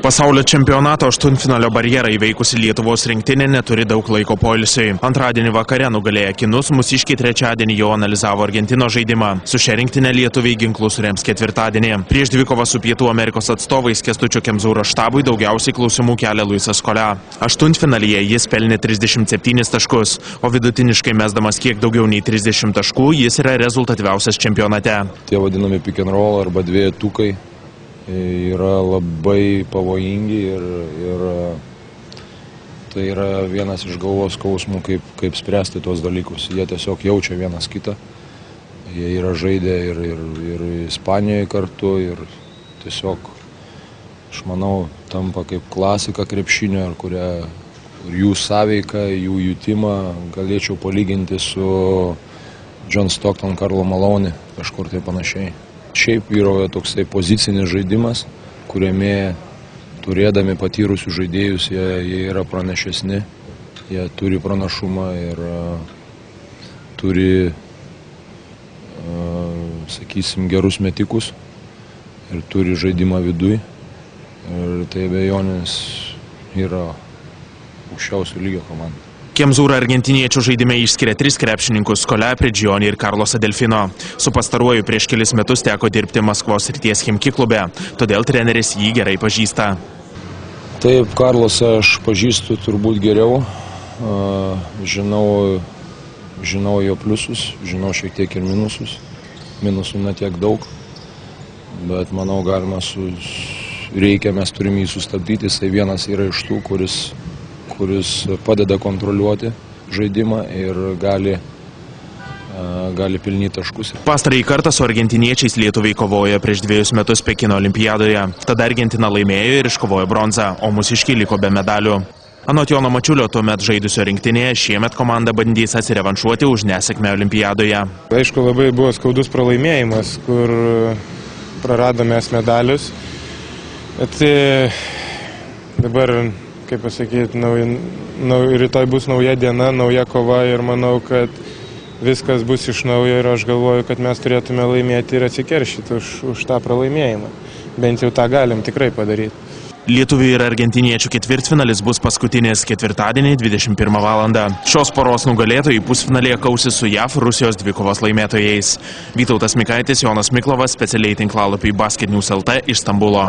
Pasaulio čempionato aštuntfinalio barjerą įveikusi Lietuvos rinktinė neturi daug laiko poilsiui. Antradienį vakare nugalėję kinus, mūsiškiai trečiadienį jau analizavo Argentinos žaidimą. Su šia rinktinė lietuviai ginklus surems ketvirtadienį. Prieš dvikovą su Pietų Amerikos atstovais Kęstučio Kemzūros štabui daugiausiai klausimų kelia Luisas Scola. Aštuntfinalyje jis pelnė 37 taškus, o vidutiniškai mesdamas kiek daugiau nei 30 taškų, jis yra rezultatyviausias čempionate. Tie vadinami pick and roll arba dviejetukai yra labai pavojingi ir tai yra vienas iš galvos skausmų, kaip spręsti tuos dalykus. Jie tiesiog jaučia vienas kitą. Jie yra žaidę ir Ispanijoje kartu ir tiesiog, aš manau, tampa kaip klasika krepšinio, ir jų sąveiką, jų jutimą galėčiau palyginti su John Stockton, Karlo Malone, kažkur tai panašiai. Šiaip vyrauja toksai pozicinis žaidimas, kuriame turėdami patyrusių žaidėjus, jie yra pranešesni, jie turi pranašumą ir turi, sakysim, gerus metikus ir turi žaidimą viduj. Ir tai abejonės yra aukščiausio lygio komanda. Kemzūra argentiniečių žaidime išskiria 3 krepšininkus – Scola, Prigioni ir Carlosą Delfino. Su pastaruoju prieš kelis metus teko dirbti Maskvos srities Chimki klube, todėl treneris jį gerai pažįsta. Taip, Carlosą aš pažįstu turbūt geriau, žinau jo pliusus, žinau šiek tiek ir minusus. Minusų netiek daug, bet manau mes turime jį sustabdyti, jisai vienas yra iš tų, kuris padeda kontroliuoti žaidimą ir gali pelnyti taškus. Pastarąjį kartą su argentiniečiais lietuviai kovojo prieš 2 metus Pekino olimpiadoje. Tada Argentina laimėjo ir iškovojo bronzą, o mūsiškiai liko be medalių. Anot Jono Mačiulio tuomet žaidusio rinktinėje, šiemet komanda bandys atsirevanšuoti už nesėkmę olimpiadoje. Aišku, labai buvo skaudus pralaimėjimas, kur praradome medalius. Bet dabar, kaip pasakyti, rytoj bus nauja diena, nauja kova ir manau, kad viskas bus iš naujo ir aš galvoju, kad mes turėtume laimėti ir atsikeršyti už tą pralaimėjimą. Bent jau tą galim tikrai padaryti. Lietuvių ir argentiniečių ketvirtfinalis bus paskutinis ketvirtadienį 21 valandą. Šios poros nugalėtojai pusfinalėje kausis su JAV Rusijos dvikovos laimėtojais. Vytautas Mikaitis, Jonas Miklovas, specialiai tinklalapiui Basket News LT iš Stambulo.